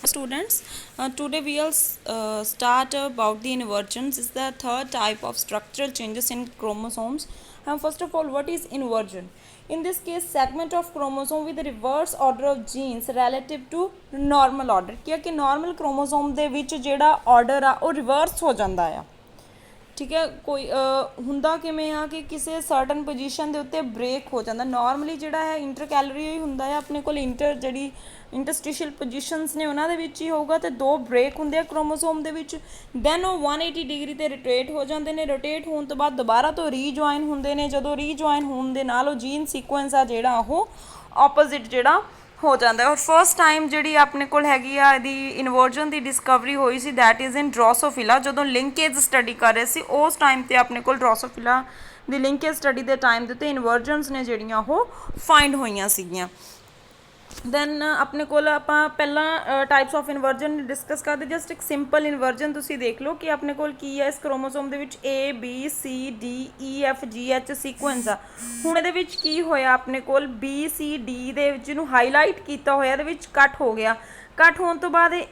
Students, today we'll start about the inversions. Is the third type of structural changes in chromosomes. First of all, what is inversion? In this case, segment of chromosome with reverse order of genes relative to normal order. क्योंकि normal chromosome ਦੇ ਵਿੱਚ ਜਿਹੜਾ order ਆ ਉਹ reverse ਹੋ ਜਾਂਦਾ ਆ। ठीक है, कोई ਹੁੰਦਾ ਕਿਵੇਂ ਆ ਕਿ ਕਿਸੇ ਸਰਟਨ ਪੋਜੀਸ਼ਨ ਦੇ ਉੱਤੇ ਬ੍ਰੇਕ ਹੋ ਜਾਂਦਾ। ਨਾਰਮਲੀ ਜਿਹੜਾ ਹੈ ਇੰਟਰਕੈਲਰੀ ਹੀ ਹੁੰਦਾ ਹੈ, ਆਪਣੇ ਕੋਲ ਜਿਹੜੀ ਇੰਟਰਸਟੀਸ਼ੀਅਲ ਪੋਜੀਸ਼ਨਸ ਨੇ ਉਹਨਾਂ ਦੇ ਵਿੱਚ ਹੀ ਹੋਊਗਾ ਤੇ ਦੋ ਬ੍ਰੇਕ ਹੁੰਦੇ ਆ ਕ੍ਰੋਮੋਸੋਮ ਦੇ ਵਿੱਚ। ਦੈਨ ਉਹ 180 ਡਿਗਰੀ ਤੇ ਰੋਟੇਟ ਹੋ ਜਾਂਦੇ ਨੇ। ਰੋਟੇਟ ਹੋਣ ਤੋਂ ਬਾਅਦ ਦੁਬਾਰਾ ਤੋਂ ਰੀਜੁਆਇਨ ਹੁੰਦੇ ਨੇ। ਜਦੋਂ ਰੀਜੁਆਇਨ ਹੋਣ ਦੇ ਨਾਲ ਉਹ ਜੀਨ ਸੀਕੁਐਂਸ ਆ ਜਿਹੜਾ ਉਹ ਆਪੋਜ਼ਿਟ ਜਿਹੜਾ ਹੋ ਜਾਂਦਾ। ਔਰ ਫਸਟ ਟਾਈਮ ਜਿਹੜੀ ਆਪਣੇ ਕੋਲ ਹੈਗੀ ਆ ਇਹਦੀ ਇਨਵਰਜਨ ਦੀ ਡਿਸਕਵਰੀ ਹੋਈ ਸੀ, ਦੈਟ ਇਜ਼ ਇਨ ਡਰੋਸੋਫਿਲਾ। ਜਦੋਂ ਲਿੰਕੇਜ ਸਟੱਡੀ ਕਰ ਰਹੇ ਸੀ ਉਸ ਟਾਈਮ ਤੇ ਆਪਣੇ ਕੋਲ ਡਰੋਸੋਫਿਲਾ ਦੀ ਲਿੰਕੇਜ ਸਟੱਡੀ ਦੇ ਟਾਈਮ ਦੇ ਉੱਤੇ ਇਨਵਰਜਨਸ ਨੇ ਜਿਹੜੀਆਂ ਉਹ ਫਾਈਂਡ ਹੋਈਆਂ ਸੀਗੀਆਂ। ਦੈਨ ਆਪਣੇ ਕੋਲ ਆਪਾਂ ਪਹਿਲਾਂ ਟਾਈਪਸ ਆਫ ਇਨਵਰਜਨ ਡਿਸਕਸ ਕਰਦੇ। ਜਸਟ ਇੱਕ ਸਿੰਪਲ ਇਨਵਰਜਨ ਤੁਸੀਂ ਦੇਖ ਲਓ ਕਿ ਆਪਣੇ ਕੋਲ ਕੀ ਹੈ। ਇਸ ਕ੍ਰੋਮੋਸੋਮ ਦੇ ਵਿੱਚ A B C D E F G H sequence ਆ। ਹੁਣ ਇਹਦੇ ਵਿੱਚ ਕੀ ਹੋਇਆ, ਆਪਣੇ ਕੋਲ B C D ਦੇ ਵਿੱਚ ਜਿਹਨੂੰ ਹਾਈਲਾਈਟ ਕੀਤਾ ਹੋਇਆ ਇਹਦੇ ਵਿੱਚ ਕੱਟ ਹੋ ਗਿਆ। ਕੱਟ ਹੋਣ ਤੋਂ ਬਾਅਦ ਇਹ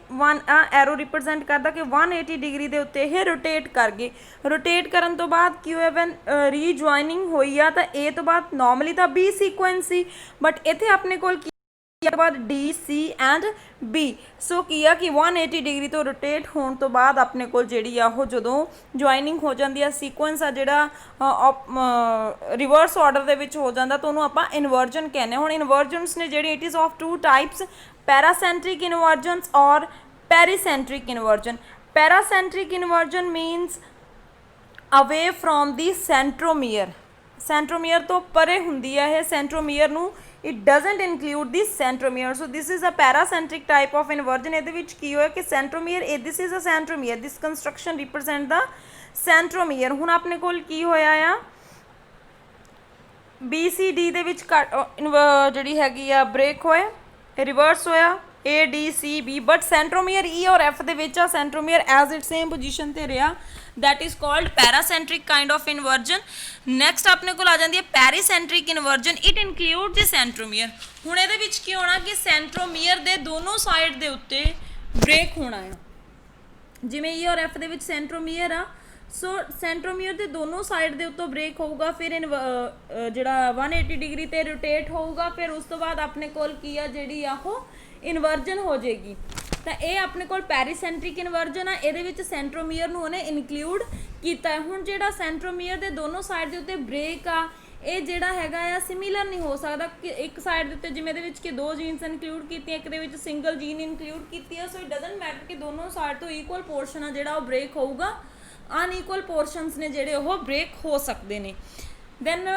ਐਰੋ ਰਿਪਰੈਜ਼ੈਂਟ ਕਰਦਾ ਕਿ 180 ਡਿਗਰੀ ਦੇ ਉੱਤੇ ਇਹ ਰੋਟੇਟ ਕਰ ਗਏ। ਰੋਟੇਟ ਕਰਨ ਤੋਂ ਬਾਅਦ ਕੀ ਹੋਇਆ, ਵੈਨ ਰੀਜੁਆਇਨਿੰਗ ਹੋਈ ਆ ਤਾਂ A ਤੋਂ ਬਾਅਦ ਨੋਰਮਲੀ ਤਾਂ B ਸੀਕੁਐਂਸ ਸੀ, ਬਟ ਇੱਥੇ ਆਪਣੇ ਕੋਲ ਤੋਂ ਬਾਅਦ D C ਐਂਡ B। ਸੋ ਕੀ ਆ ਕਿ 180 ਡਿਗਰੀ ਤੋਂ ਰੋਟੇਟ ਹੋਣ ਤੋਂ ਬਾਅਦ ਆਪਣੇ ਕੋਲ ਜਿਹੜੀ ਆ ਉਹ ਜਦੋਂ ਜੁਆਇਨਿੰਗ ਹੋ ਜਾਂਦੀ ਆ, ਸੀਕੁਐਂਸ ਆ ਜਿਹੜਾ ਰਿਵਰਸ ਆਰਡਰ ਦੇ ਵਿੱਚ ਹੋ ਜਾਂਦਾ ਤਾਂ ਉਹਨੂੰ ਆਪਾਂ ਇਨਵਰਜਨ ਕਹਿੰਦੇ। ਹੁਣ ਇਨਵਰਜਨਸ ਨੇ ਜਿਹੜੀ it is of two types, paracentric inversions ਔਰ ਪੈਰੀਸੈਂਟਰਿਕ ਇਨਵਰਜਨ। ਪੈਰਾਸੈਂਟਰਿਕ ਇਨਵਰਜਨ ਮੀਨਸ ਅਵੇ ਫਰੋਮ ਦੀ ਸੈਂਟਰੋਮੀਅਰ। ਸੈਂਟਰੋਮੀਅਰ ਤੋਂ ਪਰੇ ਹੁੰਦੀ ਹੈ ਇਹ। ਸੈਂਟਰੋਮੀਅਰ ਨੂੰ it doesn't include the centromere, so this is a paracentric type of inversion। ਇਹਦੇ ਵਿੱਚ ਕੀ ਹੋਇਆ ਕਿ centromere, this is a centromere, this construction represent the centromere। ਹੁਣ ਆਪਣੇ ਕੋਲ ਕੀ ਹੋਇਆ ਆ, B C D ਦੇ ਵਿੱਚ ਜਿਹੜੀ ਹੈਗੀ ਆ ਬ੍ਰੇਕ ਹੋਇਆ, ਰਿਵਰਸ ਹੋਇਆ A D C B, but centromere E ਔਰ F ਦੇ ਵਿੱਚ ਆ। Centromere as it same position ਤੇ ਰਿਹਾ, that is called paracentric kind of inversion। next ਆਪਣੇ ਕੋਲ ਆ ਜਾਂਦੀ ਹੈ ਪੈਰੀਸੈਂਟਰਿਕ ਇਨਵਰਜਨ। it includes the centromere। ਹੁਣ ਇਹਦੇ ਵਿੱਚ ਕੀ ਹੋਣਾ ਕਿ ਸੈਂਟਰੋਮੀਅਰ ਦੇ ਦੋਨੋਂ ਸਾਈਡ ਦੇ ਉੱਤੇ ਬ੍ਰੇਕ ਹੋਣਾ ਆ। ਜਿਵੇਂ E ਔਰ F ਦੇ ਵਿੱਚ ਸੈਂਟਰੋਮੀਅਰ ਆ, ਸੋ ਸੈਂਟਰੋਮੀਅਰ ਦੇ ਦੋਨੋਂ ਸਾਈਡ ਦੇ ਉੱਤੋਂ ਬ੍ਰੇਕ ਹੋਊਗਾ, ਫਿਰ ਜਿਹੜਾ 180 ਡਿਗਰੀ ਤੇ ਰੋਟੇਟ ਹੋਊਗਾ। ਫਿਰ ਉਸ ਤੋਂ ਬਾਅਦ ਆਪਣੇ ਕੋਲ ਕੀ ਆ, ਜਿਹੜੀ ਆ ਉਹ ਇਨਵਰਜਨ ਹੋ ਜਾਏਗੀ। ਤਾਂ ਇਹ ਆਪਣੇ ਕੋਲ ਪੈਰੀਸੈਂਟਰਿਕ ਇਨਵਰਜਨ ਆ। ਇਹਦੇ ਵਿੱਚ ਸੈਂਟਰੋਮੀਅਰ ਨੂੰ ਉਹਨੇ ਇਨਕਲੂਡ ਕੀਤਾ ਹੈ। ਹੁਣ ਜਿਹੜਾ ਸੈਂਟਰੋਮੀਅਰ ਦੇ ਦੋਨੋਂ ਸਾਈਡ ਦੇ ਉੱਤੇ ਬ੍ਰੇਕ ਆ, ਇਹ ਜਿਹੜਾ ਹੈਗਾ ਆ ਸਿਮਿਲਰ ਨਹੀਂ ਹੋ ਸਕਦਾ ਕਿ ਇੱਕ ਸਾਈਡ ਦੇ ਉੱਤੇ ਜਿਵੇਂ ਇਹਦੇ ਵਿੱਚ ਕਿ ਦੋ ਜੀਨਸ ਇਨਕਲੂਡ ਕੀਤੀਆਂ, ਇੱਕ ਦੇ ਵਿੱਚ ਸਿੰਗਲ ਜੀਨ ਇਨਕਲੂਡ ਕੀਤੀ ਆ। ਸੋ ਇਟ ਡਜ਼ਨਟ ਮੈਟਰ ਕਿ ਦੋਨੋਂ ਸਾਈਡ ਤੋਂ ਇਕੁਅਲ ਪੋਰਸ਼ਨ ਆ ਜਿਹੜਾ ਉਹ ਬ੍ਰੇਕ ਹੋਊਗਾ। ਅਨਈਕੁਅਲ ਪੋਰਸ਼ਨਸ ਨੇ ਜਿਹੜੇ ਉਹ ਬ੍ਰੇਕ ਹੋ ਸਕਦੇ ਨੇ। ਦੈਨ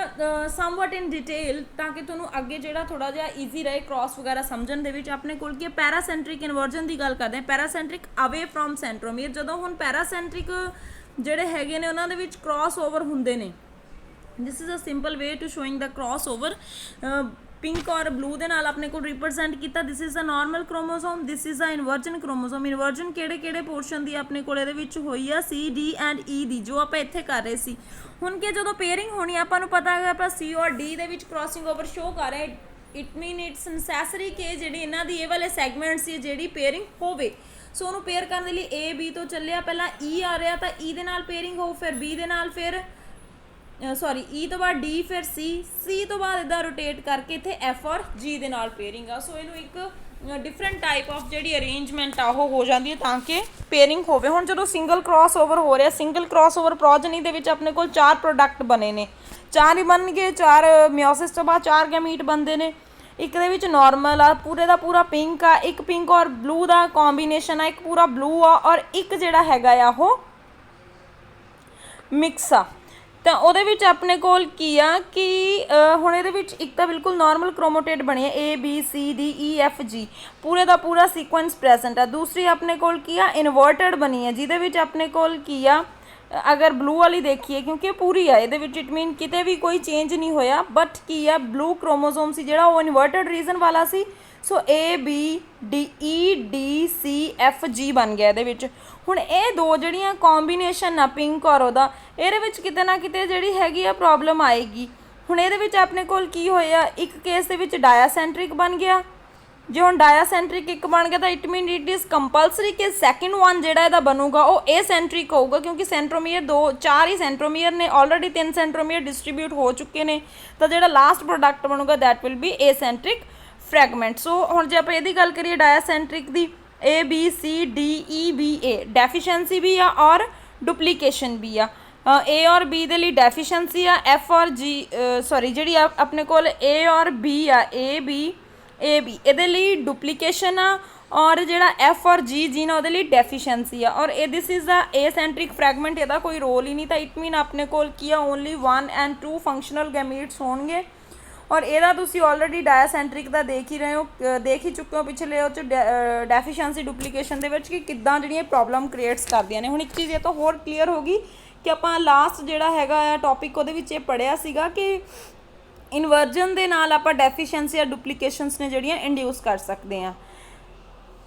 ਸਮਵਟ ਇਨ ਡਿਟੇਲ, ਤਾਂ ਕਿ ਤੁਹਾਨੂੰ ਅੱਗੇ ਜਿਹੜਾ ਥੋੜ੍ਹਾ ਜਿਹਾ ਈਜ਼ੀ ਰਹੇ ਕ੍ਰੋਸ ਵਗੈਰਾ ਸਮਝਣ ਦੇ ਵਿੱਚ। ਆਪਣੇ ਕੋਲ ਕੀ ਪੈਰਾਸੈਂਟਰਿਕ ਇਨਵਰਜਨ ਦੀ ਗੱਲ ਕਰਦੇ ਹਾਂ। ਪੈਰਾਸੈਂਟਰਿਕ ਅਵੇ ਫਰੋਮ ਸੈਂਟਰੋਮੀਅਰ। ਜਦੋਂ ਹੁਣ ਪੈਰਾਸੈਂਟਰਿਕ ਜਿਹੜੇ ਹੈਗੇ ਨੇ ਉਹਨਾਂ ਦੇ ਵਿੱਚ ਕ੍ਰੋਸ ਓਵਰ ਹੁੰਦੇ ਨੇ। This is a simple way to showing ਦਾ ਕ੍ਰੋਸ ਓਵਰ। ਪਿੰਕ ਔਰ ਬਲੂ ਦੇ ਨਾਲ ਆਪਣੇ ਕੋਲ ਰਿਪਰੈਜ਼ੈਂਟ ਕੀਤਾ। This is a normal chromosome, this is a inversion chromosome. Inversion ਕਿਹੜੇ ਕਿਹੜੇ ਪੋਰਸ਼ਨ ਦੀ ਆਪਣੇ ਕੋਲ ਇਹਦੇ ਵਿੱਚ ਹੋਈ ਆ, C D ਐਂਡ E ਦੀ, ਜੋ ਆਪਾਂ ਇੱਥੇ ਕਰ ਰਹੇ ਸੀ। ਹੁਣ ਕਿ ਜਦੋਂ ਪੇਅਰਿੰਗ ਹੋਣੀ ਆਪਾਂ ਨੂੰ ਪਤਾ ਹੈਗਾ ਆਪਾਂ C ਔਰ D ਦੇ ਵਿੱਚ ਕ੍ਰੋਸਿੰਗ ਓਵਰ ਸ਼ੋ ਕਰ ਰਹੇ। ਇਟ ਮੀਨ ਇਟਸ ਨੈਸੈਸਰੀ ਕਿ ਜਿਹੜੀ ਇਹਨਾਂ ਦੀ ਇਹ ਵਾਲੇ ਸੈਗਮੈਂਟ ਸੀ ਜਿਹੜੀ ਪੇਅਰਿੰਗ ਹੋਵੇ। ਸੋ ਉਹਨੂੰ ਪੇਅਰ ਕਰਨ ਦੇ ਲਈ A B ਤੋਂ ਚੱਲਿਆ, ਪਹਿਲਾਂ E ਆ ਰਿਹਾ ਤਾਂ E ਦੇ ਨਾਲ ਪੇਅਰਿੰਗ ਹੋਊ, ਫਿਰ B ਦੇ ਨਾਲ, ਫਿਰ E ਤੋਂ ਬਾਅਦ D, ਫਿਰ C ਤੋਂ ਬਾਅਦ ਇੱਦਾਂ ਰੋਟੇਟ ਕਰਕੇ ਇੱਥੇ F ਔਰ G ਦੇ ਨਾਲ ਪੇਅਰਿੰਗ ਆ। ਸੋ ਇਹਨੂੰ ਇੱਕ ਡਿਫਰੈਂਟ ਟਾਈਪ ਆਫ ਜਿਹੜੀ ਅਰੇਂਜਮੈਂਟ ਆ ਉਹ ਹੋ ਜਾਂਦੀ ਹੈ ਤਾਂ ਕਿ ਪੇਅਰਿੰਗ ਹੋਵੇ। ਹੁਣ ਜਦੋਂ ਸਿੰਗਲ ਕ੍ਰੋਸ ਓਵਰ ਹੋ ਰਿਹਾ, ਸਿੰਗਲ ਕ੍ਰੋਸ ਓਵਰ ਪ੍ਰੋਜਨੀ ਦੇ ਵਿੱਚ ਆਪਣੇ ਕੋਲ 4 ਪ੍ਰੋਡਕਟ ਬਣੇ ਨੇ। 4 ਹੀ ਬਣ ਗਏ, 4 ਮਿਓਸਿਸ ਤੋਂ ਬਾਅਦ 4 ਗੈਮੀਟ ਬਣਦੇ ਨੇ। ਇੱਕ ਦੇ ਵਿੱਚ ਨਾਰਮਲ ਆ, ਪੂਰੇ ਦਾ ਪੂਰਾ ਪਿੰਕ ਆ, ਇੱਕ ਪਿੰਕ ਔਰ ਬਲੂ ਦਾ ਕੰਬੀਨੇਸ਼ਨ ਆ, ਇੱਕ ਪੂਰਾ ਬਲੂ ਆ, ਔਰ ਇੱਕ ਜਿਹੜਾ ਹੈਗਾ ਆ ਉਹ ਮਿਕਸ ਆ। ਤਾਂ ਉਹਦੇ ਵਿੱਚ ਆਪਣੇ ਕੋਲ ਕੀ ਆ ਕਿ ਹੁਣ ਇਹਦੇ ਵਿੱਚ ਇੱਕ ਤਾਂ ਬਿਲਕੁਲ ਨਾਰਮਲ ਕ੍ਰੋਮੋਟੇਡ ਬਣੀ ਹੈ A B C D E F G, ਪੂਰੇ ਦਾ ਪੂਰਾ ਸੀਕੁਐਂਸ ਪ੍ਰੈਜ਼ੈਂਟ ਆ। ਦੂਸਰੀ ਆਪਣੇ ਕੋਲ ਕੀ ਆ, ਇਨਵਰਟਡ ਬਣੀ ਹੈ, ਜਿਹਦੇ ਵਿੱਚ ਆਪਣੇ ਕੋਲ ਕੀ ਆ, ਅਗਰ ਬਲੂ ਵਾਲੀ ਦੇਖੀਏ ਕਿਉਂਕਿ ਪੂਰੀ ਆ, ਇਹਦੇ ਵਿੱਚ ਇਟ ਮੀਨ ਕਿਤੇ ਵੀ ਕੋਈ ਚੇਂਜ ਨਹੀਂ ਹੋਇਆ, ਬਟ ਕੀ ਆ ਬਲੂ ਕ੍ਰੋਮੋਸੋਮ ਸੀ ਜਿਹੜਾ ਉਹ ਇਨਵਰਟਡ ਰੀਜ਼ਨ ਵਾਲਾ ਸੀ। ਸੋ A B D E D C F G ਬਣ ਗਿਆ ਇਹਦੇ ਵਿੱਚ। ਹੁਣ ਇਹ ਦੋ ਜਿਹੜੀਆਂ ਕੰਬੀਨੇਸ਼ਨ ਆ ਪਿੰਕ ਔਰ ਉਹਦਾ, ਇਹਦੇ ਵਿੱਚ ਕਿਤੇ ਨਾ ਕਿਤੇ ਜਿਹੜੀ ਹੈਗੀ ਆ ਪ੍ਰੋਬਲਮ ਆਏਗੀ। ਹੁਣ ਇਹਦੇ ਵਿੱਚ ਆਪਣੇ ਕੋਲ ਕੀ ਹੋਇਆ, ਇੱਕ ਕੇਸ ਦੇ ਵਿੱਚ ਡਾਇਆਸੈਂਟਰਿਕ ਬਣ ਗਿਆ, ਜੇ ਹੁਣ ਡਾਇਆਸੈਂਟਰਿਕ ਇੱਕ ਬਣ ਗਿਆ ਤਾਂ it mean it is compulsory ਕਿ ਸੈਕਿੰਡ ਵਨ ਜਿਹੜਾ ਇਹਦਾ ਬਣੂਗਾ ਉਹ ਏਸੈਂਟਰਿਕ ਹੋਊਗਾ, ਕਿਉਂਕਿ ਸੈਂਟਰੋਮੀਅਰ 4 ਹੀ ਸੈਂਟਰੋਮੀਅਰ ਨੇ, ਆਲਰੇਡੀ 3 ਸੈਂਟਰੋਮੀਅਰ ਡਿਸਟ੍ਰੀਬਿਊਟ ਹੋ ਚੁੱਕੇ ਨੇ, ਤਾਂ ਜਿਹੜਾ ਲਾਸਟ ਪ੍ਰੋਡਕਟ ਬਣੂਗਾ ਦੈਟ ਵਿਲ ਬੀ ਏਸੈਂਟਰਿਕ ਫਰੈਗਮੈਂਟ। ਸੋ ਹੁਣ ਜੇ ਆਪਾਂ ਇਹਦੀ ਗੱਲ ਕਰੀਏ ਡਾਇਆਸੈਂਟਰਿਕ ਦੀ, A B C D E B A ਡੈਫੀਸ਼ੈਂਸੀ ਵੀ ਆ ਔਰ ਡੁਪਲੀਕੇਸ਼ਨ ਵੀ ਆ। A ਔਰ B ਦੇ ਲਈ ਡੈਫੀਸ਼ੈਂਸੀ ਆ, F ਔਰ G ਸੌਰੀ ਜਿਹੜੀ ਆਪਣੇ ਕੋਲ A ਔਰ B ਆ A B ਇਹਦੇ ਲਈ ਡੁਪਲੀਕੇਸ਼ਨ ਆ, ਔਰ ਜਿਹੜਾ F ਔਰ G ਨਾ ਉਹਦੇ ਲਈ ਡੈਫੀਸ਼ੈਂਸੀ ਆ। ਔਰ ਇਹ ਦਿਸ ਇਜ਼ ਦਾ ਏਸੈਂਟਰਿਕ ਫਰੈਗਮੈਂਟ, ਇਹਦਾ ਕੋਈ ਰੋਲ ਹੀ ਨਹੀਂ, ਤਾਂ ਇਟ ਮੀਨ ਆਪਣੇ ਕੋਲ ਕੀ ਆ ਓਨਲੀ 1 ਐਂਡ 2 ਫੰਕਸ਼ਨਲ ਗੈਮੀਟਸ ਹੋਣਗੇ। ਔਰ ਇਹਦਾ ਤੁਸੀਂ ਆਲਰੇਡੀ ਡਾਇਆਸੈਂਟਰਿਕ ਦਾ ਦੇਖ ਹੀ ਰਹੇ ਹੋ, ਦੇਖ ਹੀ ਚੁੱਕੇ ਹੋ ਪਿਛਲੇ ਉਹ 'ਚ ਡੈਫੀਸ਼ੈਂਸੀ ਡੁਪਲੀਕੇਸ਼ਨ ਦੇ ਵਿੱਚ ਕਿ ਕਿੱਦਾਂ ਜਿਹੜੀਆਂ ਪ੍ਰੋਬਲਮ ਕ੍ਰੀਏਟਸ ਕਰਦੀਆਂ ਨੇ। ਹੁਣ ਇੱਕ ਚੀਜ਼ ਇਹ ਤਾਂ ਹੋਰ ਕਲੀਅਰ ਹੋ ਗਈ ਕਿ ਆਪਾਂ ਲਾਸਟ ਜਿਹੜਾ ਹੈਗਾ ਆ ਟੌਪਿਕ ਉਹਦੇ ਵਿੱਚ ਇਹ ਪੜ੍ਹਿਆ ਸੀਗਾ ਕਿ ਇਨਵਰਜਨ ਦੇ ਨਾਲ ਆਪਾਂ ਡੈਫੀਸ਼ੈਂਸੀ ਜਾਂ ਡੁਪਲੀਕੇਸ਼ਨਸ ਨੇ ਜਿਹੜੀਆਂ ਇੰਡਿਊਸ ਕਰ ਸਕਦੇ ਹਾਂ।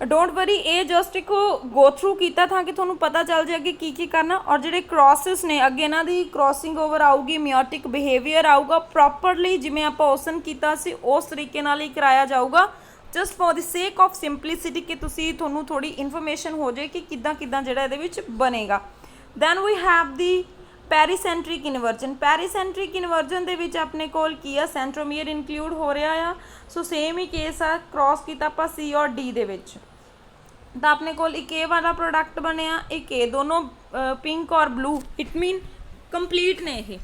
ਡੋਂਟ ਵਰੀ, ਇਹ ਜਸਟ ਇੱਕ ਗੋ ਥਰੂ ਕੀਤਾ ਤਾਂ ਕਿ ਤੁਹਾਨੂੰ ਪਤਾ ਚੱਲ ਜਾਏ ਅੱਗੇ ਕੀ ਕਰਨਾ। ਔਰ ਜਿਹੜੇ ਕ੍ਰੋਸਿਸ ਨੇ ਅੱਗੇ ਇਹਨਾਂ ਦੀ ਕ੍ਰੋਸਿੰਗ ਓਵਰ ਆਊਗੀ, ਮਿਓਟਿਕ ਬਿਹੇਵੀਅਰ ਆਊਗਾ, ਪ੍ਰੋਪਰਲੀ ਜਿਵੇਂ ਆਪਾਂ ਓਸਨ ਕੀਤਾ ਸੀ ਉਸ ਤਰੀਕੇ ਨਾਲ ਹੀ ਕਰਾਇਆ ਜਾਊਗਾ, ਜਸਟ ਫॉर द ਸੇਕ ਆਫ ਸਿੰਪਲਿਸਿਟੀ ਕਿ ਤੁਹਾਨੂੰ ਥੋੜੀ ਇਨਫੋਰਮੇਸ਼ਨ ਹੋ ਜਾਏ ਕਿ ਕਿੱਦਾਂ ਜਿਹੜਾ ਇਹਦੇ ਵਿੱਚ ਬਣੇਗਾ। ਦੈਨ ਵੀ ਹੈਵ ਦੀ ਪੈਰੀਸੈਂਟਰਿਕ ਇਨਵਰਜਨ। ਪੈਰੀਸੈਂਟਰਿਕ ਇਨਵਰਜਨ ਦੇ ਵਿੱਚ ਆਪਣੇ ਕੋਲ ਕੀ ਆ, ਸੈਂਟਰੋਮੀਅਰ ਇਨਕਲੂਡ ਹੋ ਰਿਹਾ ਆ। ਸੋ ਸੇਮ ਹੀ ਕੇਸ ਆ, ਕ੍ਰੋਸ ਕੀਤਾ ਆਪਾਂ C ਔਰ D ਦੇ ਵਿੱਚ, ਤਾਂ ਆਪਣੇ ਕੋਲ ਇੱਕ A ਵਾਲਾ ਪ੍ਰੋਡਕਟ ਬਣਿਆ, ਇੱਕ A, ਦੋਨੋਂ ਪਿੰਕ ਔਰ ਬਲੂ, ਇਟ ਮੀਨ ਕੰਪਲੀਟ ਨੇ ਇਹ।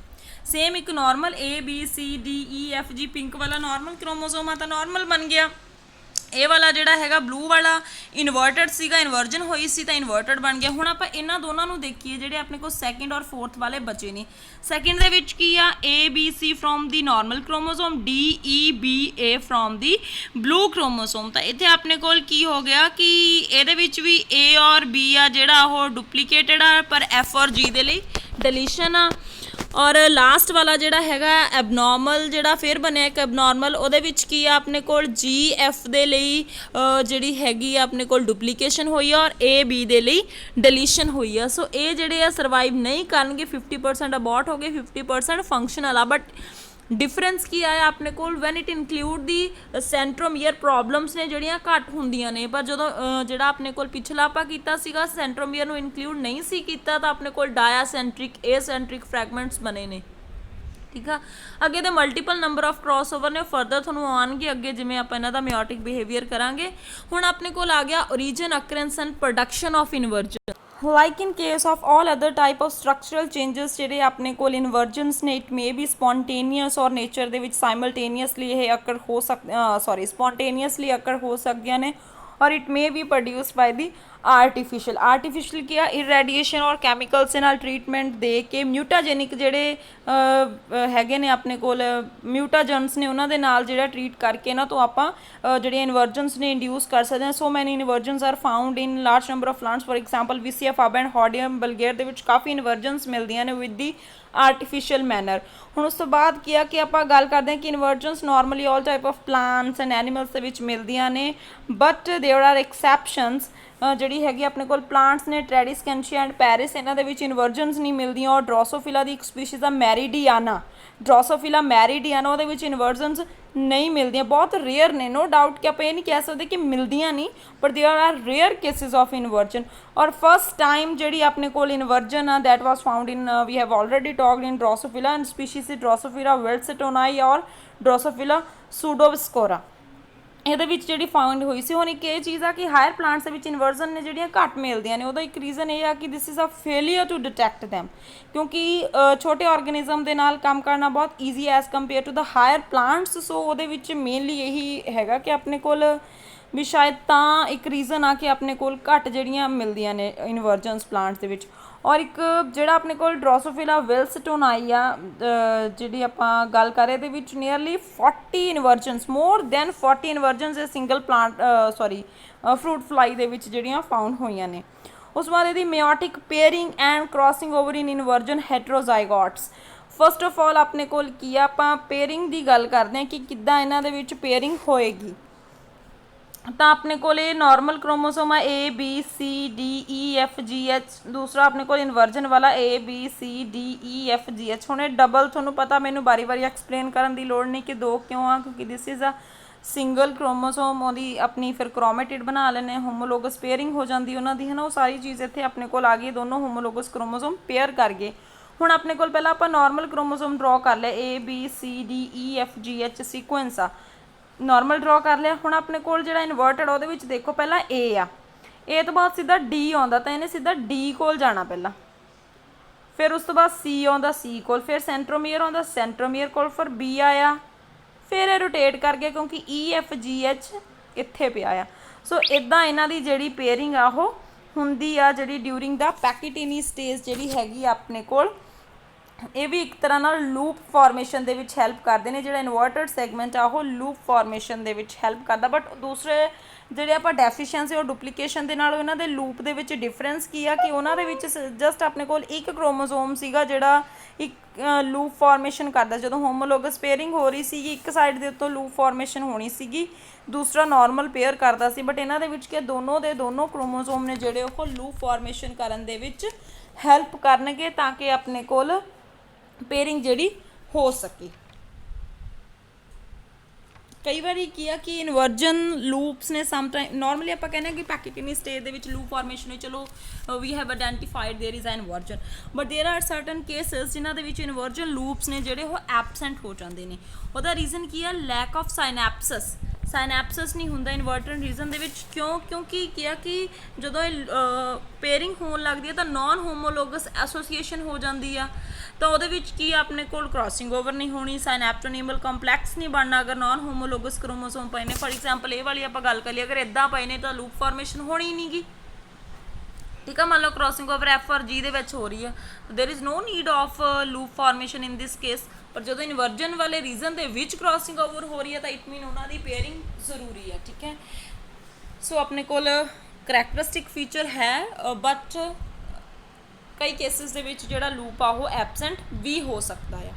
ਸੇਮ ਇੱਕ normal A B C D E F G pink ਵਾਲਾ ਨਾਰਮਲ ਕ੍ਰੋਮੋਸੋਮ ਆ ਤਾਂ ਨਾਰਮਲ ਬਣ ਗਿਆ। ਇਹ ਵਾਲਾ ਜਿਹੜਾ ਹੈਗਾ ਬਲੂ ਵਾਲਾ ਇਨਵਰਟਡ ਸੀਗਾ, ਇਨਵਰਜਨ ਹੋਈ ਸੀ ਤਾਂ ਇਨਵਰਟਡ ਬਣ ਗਿਆ। ਹੁਣ ਆਪਾਂ ਇਹਨਾਂ ਦੋਨਾਂ ਨੂੰ ਦੇਖੀਏ ਜਿਹੜੇ ਆਪਣੇ ਕੋਲ ਸੈਕਿੰਡ ਔਰ ਫੋਰਥ ਵਾਲੇ ਬਚੇ ਨੇ। ਸੈਕਿੰਡ ਦੇ ਵਿੱਚ ਕੀ ਆ, A B C from the normal chromosome, D E B A from the blue chromosome. ਤਾਂ ਇੱਥੇ ਆਪਣੇ ਕੋਲ ਕੀ ਹੋ ਗਿਆ ਕਿ ਇਹਦੇ ਵਿੱਚ ਵੀ A ਔਰ B ਆ ਜਿਹੜਾ ਉਹ ਡੁਪਲੀਕੇਟਡ ਆ, ਪਰ F ਔਰ G ਦੇ ਲਈ ਡਿਲੀਸ਼ਨ ਆ। ਔਰ ਲਾਸਟ ਵਾਲਾ ਜਿਹੜਾ ਹੈਗਾ ਐਬਨੋਰਮਲ ਜਿਹੜਾ ਫਿਰ ਬਣਿਆ ਇੱਕ ਐਬਨੋਰਮਲ, ਉਹਦੇ ਵਿੱਚ ਕੀ ਆ ਆਪਣੇ ਕੋਲ GF ਦੇ ਲਈ ਜਿਹੜੀ ਹੈਗੀ ਆ ਆਪਣੇ ਕੋਲ ਡੁਪਲੀਕੇਸ਼ਨ ਹੋਈ ਆ ਔਰ AB ਦੇ ਲਈ ਡਿਲੀਸ਼ਨ ਹੋਈ ਆ। ਸੋ ਇਹ ਜਿਹੜੇ ਆ ਸਰਵਾਈਵ ਨਹੀਂ ਕਰਨਗੇ, 50% ਅਬੋਰਟ ਹੋ ਗਏ, 50% ਫੰਕਸ਼ਨਲ ਆ। ਬਟ ਡਿਫਰੈਂਸ ਕੀ ਆਇਆ ਆਪਣੇ ਕੋਲ, when it include the ਸੈਂਟਰੋਮੀਅਰ problems ਨੇ ਜਿਹੜੀਆਂ ਘੱਟ ਹੁੰਦੀਆਂ ਨੇ, ਪਰ ਜਦੋਂ ਜਿਹੜਾ ਆਪਣੇ ਕੋਲ ਪਿਛਲਾ ਆਪਾਂ ਕੀਤਾ ਸੀਗਾ ਸੈਂਟਰੋਮੀਅਰ ਨੂੰ ਇਨਕਲੂਡ ਨਹੀਂ ਸੀ ਕੀਤਾ ਤਾਂ ਆਪਣੇ ਕੋਲ ਡਾਇਆਸੈਂਟਰਿਕ ਏਸੈਂਟਰਿਕ ਫਰੈਗਮੈਂਟਸ ਬਣੇ ਨੇ। ਠੀਕ ਆ, ਅੱਗੇ ਦੇ ਮਲਟੀਪਲ ਨੰਬਰ ਆਫ ਕ੍ਰੋਸਓਵਰ ਨੇ, ਫਰਦਰ ਤੁਹਾਨੂੰ ਆਉਣਗੇ ਅੱਗੇ ਜਿਵੇਂ ਆਪਾਂ ਇਹਨਾਂ ਦਾ ਮਿਓਟਿਕ ਬਿਹੇਵੀਅਰ ਕਰਾਂਗੇ। ਹੁਣ ਆਪਣੇ ਕੋਲ ਆ ਗਿਆ origin, occurrence and production of inversion. Like in case of all other type of structural changes ਜਿਹੜੇ ਆਪਣੇ ਕੋਲ ਇਨਵਰਜਨਸ ਨੇ, ਇਟ ਮੇ ਬੀ ਸਪੌਂਟੇਨੀਅਸ ਔਰ ਨੇਚਰ ਦੇ ਵਿੱਚ ਸਾਈਮਲਟੇਨੀਅਸਲੀ ਇਹ ਅਕਰ ਹੋ ਸਪੌਂਟੇਨੀਅਸਲੀ ਅਕਰ ਹੋ ਸਕਦੀਆਂ ਨੇ, ਔਰ it may B produced by the artificial ਕੀ ਆ, ਇਰੈਡੀਏਸ਼ਨ ਔਰ ਕੈਮੀਕਲਸ ਦੇ ਨਾਲ ਟਰੀਟਮੈਂਟ ਦੇ ਕੇ ਮਿਊਟਾਜੈਨਿਕ ਜਿਹੜੇ ਹੈਗੇ ਨੇ ਆਪਣੇ ਕੋਲ ਮਿਊਟਾਜਨਸ ਨੇ ਉਹਨਾਂ ਦੇ ਨਾਲ ਜਿਹੜਾ ਟਰੀਟ ਕਰਕੇ ਇਹਨਾਂ ਤੋਂ ਆਪਾਂ ਜਿਹੜੀਆਂ ਇਨਵਰਜਨਸ ਨੇ ਇੰਡਿਊਸ ਕਰ ਸਕਦੇ ਹਾਂ। So many inversions are found in large number of plants, for example VCF ਅਬ ਐਂਡ ਹੌਡੀਅਮ ਬਲਗੇਰ ਦੇ ਵਿੱਚ ਕਾਫੀ ਇਨਵਰਜਨਸ ਮਿਲਦੀਆਂ ਨੇ ਵਿਦ ਦੀ ਆਰਟੀਫਿਸ਼ਲ ਮੈਨਰ। ਹੁਣ ਉਸ ਤੋਂ ਬਾਅਦ ਕੀ ਆ ਕਿ ਆਪਾਂ ਗੱਲ ਕਰਦੇ ਹਾਂ ਕਿ inversions normally all type of plants and animals ਦੇ ਵਿੱਚ ਮਿਲਦੀਆਂ ਨੇ, ਬਟ ਦੇਅਰ ਆਰ ਐਕਸੈਪਸ਼ਨਸ। ਜਿਹੜੀ ਹੈਗੀ ਆਪਣੇ ਕੋਲ ਪਲਾਂਟਸ ਨੇ ਟ੍ਰੈਡੀਸਕੈਂਸ਼ੀਆ ਐਂਡ ਪੈਰਿਸ, ਇਹਨਾਂ ਦੇ ਵਿੱਚ ਇਨਵਰਜਨਸ ਨਹੀਂ ਮਿਲਦੀਆਂ। ਔਰ ਡਰੋਸੋਫਿਲਾ ਦੀ ਇੱਕ ਸਪੀਸ਼ੀਜ਼ ਆ ਮੈਰੀਡੀਆਨਾ, ਡਰੋਸੋਫਿਲਾ ਮੈਰੀਡੀਆਨਾ, ਉਹਦੇ ਵਿੱਚ ਇਨਵਰਜਨਸ ਨਹੀਂ ਮਿਲਦੀਆਂ, ਬਹੁਤ ਰੇਅਰ ਨੇ। ਨੋ ਡਾਊਟ ਕਿ ਆਪਾਂ ਇਹ ਨਹੀਂ ਕਹਿ ਸਕਦੇ ਕਿ ਮਿਲਦੀਆਂ ਨਹੀਂ, ਪਰ there are rare cases of inversion. ਔਰ ਫਸਟ ਟਾਈਮ ਜਿਹੜੀ ਆਪਣੇ ਕੋਲ ਇਨਵਰਜਨ ਆ that was found in we have already talked in drosophila and species ਸੀ ਡਰੋਸੋਫਿਲਾ ਵਿਲਸਟੋਨਾਈ ਔਰ ਡਰੋਸੋਫਿਲਾ ਸੂਡੋਵਿਸਕੋਰਾ, ਇਹਦੇ ਵਿੱਚ ਜਿਹੜੀ ਫਾਊਂਡ ਹੋਈ ਸੀ। ਹੁਣ ਇੱਕ ਇਹ ਚੀਜ਼ ਆ ਕਿ ਹਾਇਰ ਪਲਾਂਟਸ ਦੇ ਵਿੱਚ ਇਨਵਰਜਨ ਨੇ ਜਿਹੜੀਆਂ ਘੱਟ ਮਿਲਦੀਆਂ ਨੇ, ਉਹਦਾ ਇੱਕ ਰੀਜ਼ਨ ਇਹ ਆ ਕਿ this is a failure to detect them, ਕਿਉਂਕਿ ਛੋਟੇ ਆਰਗੇਨਿਜ਼ਮ ਦੇ ਨਾਲ ਕੰਮ ਕਰਨਾ ਬਹੁਤ easy as compare to the higher plants. So ਉਹਦੇ ਵਿੱਚ ਮੇਨਲੀ ਇਹੀ ਹੈਗਾ ਕਿ ਆਪਣੇ ਕੋਲ ਵੀ ਸ਼ਾਇਦ ਤਾਂ ਇੱਕ ਰੀਜ਼ਨ ਆ ਕਿ ਆਪਣੇ ਕੋਲ ਘੱਟ ਜਿਹੜੀਆਂ ਮਿਲਦੀਆਂ ਨੇ ਇਨਵਰਜਨਸ ਪਲਾਂਟਸ ਦੇ ਵਿੱਚ। ਔਰ ਇੱਕ ਜਿਹੜਾ ਆਪਣੇ ਕੋਲ ਡਰੋਸੋਫਿਲਾ ਵਿਲਸਟੋਨਾਈ ਆ ਜਿਹੜੀ ਆਪਾਂ ਗੱਲ ਕਰ ਰਹੇ, ਇਹਦੇ ਵਿੱਚ ਨੀਅਰਲੀ 40 ਇਨਵਰਜਨਸ, ਮੋਰ ਦੈਨ 40 ਇਨਵਰਜਨਸ ਇਹ ਸਿੰਗਲ ਪਲਾਂਟ ਫਰੂਟ ਫਲਾਈ ਦੇ ਵਿੱਚ ਜਿਹੜੀਆਂ ਫਾਊਂਡ ਹੋਈਆਂ ਨੇ। ਉਸ ਤੋਂ ਬਾਅਦ ਇਹਦੀ meiotic pairing and crossing over in inversion heterozygotes. First of all ਆਪਣੇ ਕੋਲ ਕੀ ਆ, ਆਪਾਂ ਪੇਅਰਿੰਗ ਦੀ ਗੱਲ ਕਰਦੇ ਹਾਂ ਕਿ ਕਿੱਦਾਂ ਇਹਨਾਂ ਦੇ ਵਿੱਚ ਪੇਅਰਿੰਗ ਹੋਏਗੀ। ਤਾਂ ਆਪਣੇ ਕੋਲ ਇਹ ਨਾਰਮਲ ਕ੍ਰੋਮੋਸੋਮ ਆ A B C D E F G H, ਦੂਸਰਾ ਆਪਣੇ ਕੋਲ ਇਨਵਰਜਨ ਵਾਲਾ A B C D E F G H। ਹੁਣ ਇਹ ਡਬਲ ਤੁਹਾਨੂੰ ਪਤਾ, ਮੈਨੂੰ ਵਾਰੀ ਐਕਸਪਲੇਨ ਕਰਨ ਦੀ ਲੋੜ ਨਹੀਂ ਕਿ ਦੋ ਕਿਉਂ ਆ, ਕਿਉਂਕਿ this is a single chromosome ਉਹਦੀ ਆਪਣੀ ਫਿਰ ਕ੍ਰੋਮੈਟਿਡ ਬਣਾ ਲੈਣੇ, ਹੋਮੋਲੋਗਸ ਪੇਅਰਿੰਗ ਹੋ ਜਾਂਦੀ ਉਹਨਾਂ ਦੀ, ਹੈ ਨਾ। ਉਹ ਸਾਰੀ ਚੀਜ਼ ਇੱਥੇ ਆਪਣੇ ਕੋਲ ਆ ਗਈ, ਦੋਨੋਂ ਹੋਮੋਲੋਗਸ ਕ੍ਰੋਮੋਸੋਮ ਪੇਅਰ ਕਰ ਗਏ। ਹੁਣ ਆਪਣੇ ਕੋਲ ਪਹਿਲਾਂ ਆਪਾਂ ਨਾਰਮਲ ਕ੍ਰੋਮੋਸੋਮ ਡਰਾ ਕਰ ਲਿਆ, ABCDEFGH ਸੀਕੁਐਂਸ ਆ, ਨਾਰਮਲ ਡਰਾ ਕਰ ਲਿਆ। ਹੁਣ ਆਪਣੇ ਕੋਲ ਜਿਹੜਾ ਇਨਵਰਟਡ ਉਹਦੇ ਵਿੱਚ ਦੇਖੋ ਪਹਿਲਾਂ A ਆ, A ਤੋਂ ਬਾਅਦ ਸਿੱਧਾ D ਆਉਂਦਾ, ਤਾਂ ਇਹਨੇ ਸਿੱਧਾ D ਕੋਲ ਜਾਣਾ ਪਹਿਲਾਂ, ਫਿਰ ਉਸ ਤੋਂ ਬਾਅਦ C ਆਉਂਦਾ C ਕੋਲ, ਫਿਰ ਸੈਂਟਰੋਮੀਅਰ ਆਉਂਦਾ ਸੈਂਟਰੋਮੀਅਰ ਕੋਲ, ਫਿਰ B ਆਇਆ, ਫਿਰ ਇਹ ਰੋਟੇਟ ਕਰ ਗਿਆ ਕਿਉਂਕਿ EFGH ਇੱਥੇ ਪਿਆ ਆ। ਸੋ ਇੱਦਾਂ ਇਹਨਾਂ ਦੀ ਜਿਹੜੀ ਪੇਅਰਿੰਗ ਆ ਉਹ ਹੁੰਦੀ ਆ ਜਿਹੜੀ ਡਿਊਰਿੰਗ ਦਾ ਪੈਕੀਟੀਨੀ ਸਟੇਜ ਜਿਹੜੀ ਹੈਗੀ ਆਪਣੇ ਕੋਲ। ਇਹ ਵੀ ਇੱਕ ਤਰ੍ਹਾਂ ਨਾਲ ਲੂਪ ਫਾਰਮੇਸ਼ਨ ਦੇ ਵਿੱਚ ਹੈਲਪ ਕਰਦੇ ਨੇ। ਜਿਹੜਾ ਇਨਵਰਟਡ ਸੈਗਮੈਂਟ ਆ ਉਹ ਲੂਪ ਫਾਰਮੇਸ਼ਨ ਦੇ ਵਿੱਚ ਹੈਲਪ ਕਰਦਾ। ਬਟ ਦੂਸਰੇ ਜਿਹੜੇ ਆਪਾਂ ਡੈਫੀਸ਼ੀਐਂਸੀ ਔਰ ਡੁਪਲੀਕੇਸ਼ਨ ਦੇ ਨਾਲ ਇਹਨਾਂ ਦੇ ਲੂਪ ਦੇ ਵਿੱਚ ਡਿਫਰੈਂਸ ਕੀ ਆ ਕਿ ਉਹਨਾਂ ਦੇ ਵਿੱਚ ਜਸਟ ਆਪਣੇ ਕੋਲ ਇੱਕ ਕ੍ਰੋਮੋਸੋਮ ਸੀਗਾ ਜਿਹੜਾ ਇੱਕ ਲੂਪ ਫਾਰਮੇਸ਼ਨ ਕਰਦਾ। ਜਦੋਂ ਹੋਮੋਲੋਗਸ ਪੇਅਰਿੰਗ ਹੋ ਰਹੀ ਸੀਗੀ ਇੱਕ ਸਾਈਡ ਦੇ ਉੱਤੋਂ ਲੂਪ ਫਾਰਮੇਸ਼ਨ ਹੋਣੀ ਸੀਗੀ, ਦੂਸਰਾ ਨਾਰਮਲ ਪੇਅਰ ਕਰਦਾ ਸੀ। ਬਟ ਇਹਨਾਂ ਦੇ ਵਿੱਚ ਕਿ ਦੋਨੋਂ ਦੇ ਦੋਨੋਂ ਕ੍ਰੋਮੋਸੋਮ ਨੇ ਜਿਹੜੇ ਉਹ ਲੂਪ ਫਾਰਮੇਸ਼ਨ ਕਰਨ ਦੇ ਵਿੱਚ ਹੈਲਪ ਕਰਨਗੇ ਤਾਂ ਕਿ ਆਪਣੇ ਕੋਲ ਪੇਅਰਿੰਗ ਜਿਹੜੀ ਹੋ ਸਕੇ। ਕਈ ਵਾਰੀ ਕੀ ਆ ਕਿ ਇਨਵਰਜਨ ਲੂਪਸ ਨੇ ਸਮ ਟਾਈਮ, ਨਾਰਮਲੀ ਆਪਾਂ ਕਹਿੰਦੇ ਹਾਂ ਕਿ ਪੈਕੀਟੀਨੀ ਸਟੇਜ ਦੇ ਵਿੱਚ ਲੂਪ ਫਾਰਮੇਸ਼ਨ ਹੋਈ, ਚਲੋ we have identified there is inversion, but there are certain cases ਜਿਨ੍ਹਾਂ ਦੇ ਵਿੱਚ ਇਨਵਰਜਨ ਲੂਪਸ ਨੇ ਜਿਹੜੇ ਉਹ ਐਬਸੈਂਟ ਹੋ ਜਾਂਦੇ ਨੇ। ਉਹਦਾ ਰੀਜ਼ਨ ਕੀ ਆ? Lack of ਸਾਇਨੈਪਸਿਸ। ਸਾਇਨੈਪਸਿਸ ਨਹੀਂ ਹੁੰਦਾ ਇਨਵਰਟਨ ਰੀਜ਼ਨ ਦੇ ਵਿੱਚ। ਕਿਉਂਕਿ ਕੀ ਆ ਕਿ ਜਦੋਂ ਇਹ ਪੇਅਰਿੰਗ ਹੋਣ ਲੱਗਦੀ ਹੈ ਤਾਂ ਨਾਨ ਹੋਮੋਲੋਗਸ ਐਸੋਸੀਏਸ਼ਨ ਹੋ ਜਾਂਦੀ ਆ, ਤਾਂ ਉਹਦੇ ਵਿੱਚ ਕੀ ਆਪਣੇ ਕੋਲ ਕ੍ਰਾਸਿੰਗ ਓਵਰ ਨਹੀਂ ਹੋਣੀ, ਸਾਇਨੈਪਟੋਨੀਮਲ ਕੰਪਲੈਕਸ ਨਹੀਂ ਬਣਨਾ ਅਗਰ ਨਾਨ ਹੋਮੋਲੋਗਸ ਕ੍ਰੋਮੋਸੋਮ ਪਏ ਨੇ। ਫॉर ਐਗਜ਼ਾਮਪਲ ਇਹ ਵਾਲੀ ਆਪਾਂ ਗੱਲ ਕਰ ਲਈ, ਅਗਰ ਇੱਦਾਂ ਪਏ ਨੇ ਤਾਂ ਲੂਪ ਫਾਰਮੇਸ਼ਨ ਹੋਣੀ ਹੀ ਨਹੀਂਗੀ, ਠੀਕ ਆ। ਮੰਨ ਲਓ ਕ੍ਰਾਸਿੰਗ ਓਵਰ F ਔਰ G ਦੇ ਵਿੱਚ ਹੋ ਰਹੀ ਹੈ, there is no need of loop formation in this case. ਪਰ ਜਦੋਂ ਇਨਵਰਜਨ ਵਾਲੇ ਰੀਜ਼ਨ ਦੇ ਵਿੱਚ ਕ੍ਰਾਸਿੰਗ ਓਵਰ ਹੋ ਰਹੀ ਹੈ ਤਾਂ ਇਟ ਮੀਨ ਉਹਨਾਂ ਦੀ ਪੇਅਰਿੰਗ ਜ਼ਰੂਰੀ ਹੈ, ਠੀਕ ਹੈ। ਸੋ ਆਪਣੇ ਕੋਲ ਕਰੈਕਟਰਿਸਟਿਕ ਫੀਚਰ ਹੈ, ਬਟ ਕਈ ਕੇਸਿਸ ਦੇ ਵਿੱਚ ਜਿਹੜਾ ਲੂਪ ਆ ਉਹ ਐਬਸੈਂਟ ਵੀ ਹੋ ਸਕਦਾ ਆ।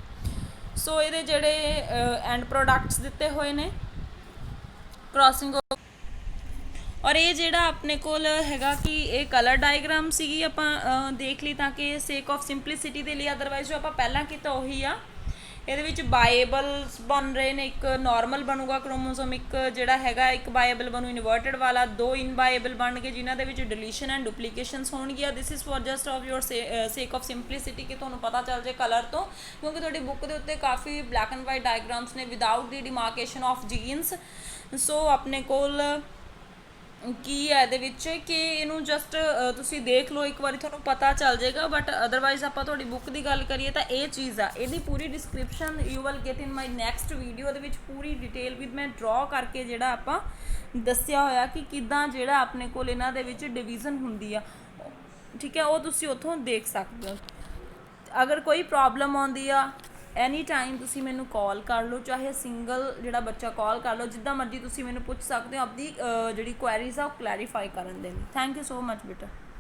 ਸੋ ਇਹਦੇ ਜਿਹੜੇ ਐਂਡ ਪ੍ਰੋਡਕਟਸ ਦਿੱਤੇ ਹੋਏ ਨੇ ਕ੍ਰਾਸਿੰਗ, ਔਰ ਇਹ ਜਿਹੜਾ ਆਪਣੇ ਕੋਲ ਹੈਗਾ ਕਿ ਇਹ ਕਲਰ ਡਾਇਗਰਾਮ ਸੀਗੀ ਆਪਾਂ ਦੇਖ ਲਈ ਤਾਂ ਕਿ ਸੇਕ ਆਫ ਸਿੰਪਲਿਸਿਟੀ ਦੇ ਲਈ, ਅਦਰਵਾਈਜ਼ ਜੋ ਆਪਾਂ ਪਹਿਲਾਂ ਕੀਤਾ ਉਹੀ ਆ। ਇਹਦੇ ਵਿੱਚ ਬਾਏਬਲਸ ਬਣ ਰਹੇ ਨੇ, ਇੱਕ ਨਾਰਮਲ ਬਣੂਗਾ ਕ੍ਰੋਮੋਸੋਮ, ਇੱਕ ਜਿਹੜਾ ਹੈਗਾ ਇੱਕ ਬਾਏਬਲ ਬਣੂ ਇਨਵਰਟਡ ਵਾਲਾ, ਦੋ ਇਨਬਾਏਬਲ ਬਣ ਕੇ ਜਿਨ੍ਹਾਂ ਦੇ ਵਿੱਚ ਡਿਲੀਸ਼ਨ ਐਂਡ ਡੁਪਲੀਕੇਸ਼ਨਸ ਹੋਣਗੀਆਂ। This is for just of your ਸੇਕ ਆਫ ਸਿੰਪਲਿਸਿਟੀ ਕਿ ਤੁਹਾਨੂੰ ਪਤਾ ਚੱਲ ਜੇ ਕਲਰ ਤੋਂ, ਕਿਉਂਕਿ ਤੁਹਾਡੀ ਬੁੱਕ ਦੇ ਉੱਤੇ ਕਾਫੀ ਬਲੈਕ ਐਂਡ ਵਾਈਟ ਡਾਇਗਰਾਮਸ ਨੇ without the demarcation of jeans. ਸੋ ਆਪਣੇ ਕੋਲ ਕੀ ਹੈ ਇਹਦੇ ਵਿੱਚ ਕਿ ਇਹਨੂੰ ਜਸਟ ਤੁਸੀਂ ਦੇਖ ਲਓ ਇੱਕ ਵਾਰੀ, ਤੁਹਾਨੂੰ ਪਤਾ ਚੱਲ ਜਾਏਗਾ। ਬਟ ਅਦਰਵਾਈਜ਼ ਆਪਾਂ ਤੁਹਾਡੀ ਬੁੱਕ ਦੀ ਗੱਲ ਕਰੀਏ ਤਾਂ ਇਹ ਚੀਜ਼ ਆ, ਇਹਦੀ ਪੂਰੀ description you will get in my next video. ਦੇ ਵਿੱਚ ਪੂਰੀ ਡਿਟੇਲ ਵਿਦ ਮੈਂ ਡਰਾ ਕਰਕੇ ਜਿਹੜਾ ਆਪਾਂ ਦੱਸਿਆ ਹੋਇਆ ਕਿ ਕਿੱਦਾਂ ਜਿਹੜਾ ਆਪਣੇ ਕੋਲ ਇਹਨਾਂ ਦੇ ਵਿੱਚ ਡਿਵੀਜ਼ਨ ਹੁੰਦੀ ਆ, ਠੀਕ ਹੈ, ਉਹ ਤੁਸੀਂ ਉੱਥੋਂ ਦੇਖ ਸਕਦੇ ਹੋ। ਅਗਰ ਕੋਈ ਪ੍ਰੋਬਲਮ ਆਉਂਦੀ ਆ ਐਨੀ ਟਾਈਮ ਤੁਸੀਂ ਮੈਨੂੰ ਕਾਲ ਕਰ ਲਓ, ਚਾਹੇ ਸਿੰਗਲ ਜਿਹੜਾ ਬੱਚਾ ਕਾਲ ਕਰ ਲਓ, ਜਿੱਦਾਂ ਮਰਜ਼ੀ ਤੁਸੀਂ ਮੈਨੂੰ ਪੁੱਛ ਸਕਦੇ ਹੋ ਆਪਦੀ ਜਿਹੜੀ ਕੁਐਰੀਜ਼ ਆ ਉਹ ਕਲੈਰੀਫਾਈ ਕਰਨ ਦੇ ਲਈ। ਥੈਂਕ ਯੂ ਸੋ ਮਚ ਬੇਟਾ।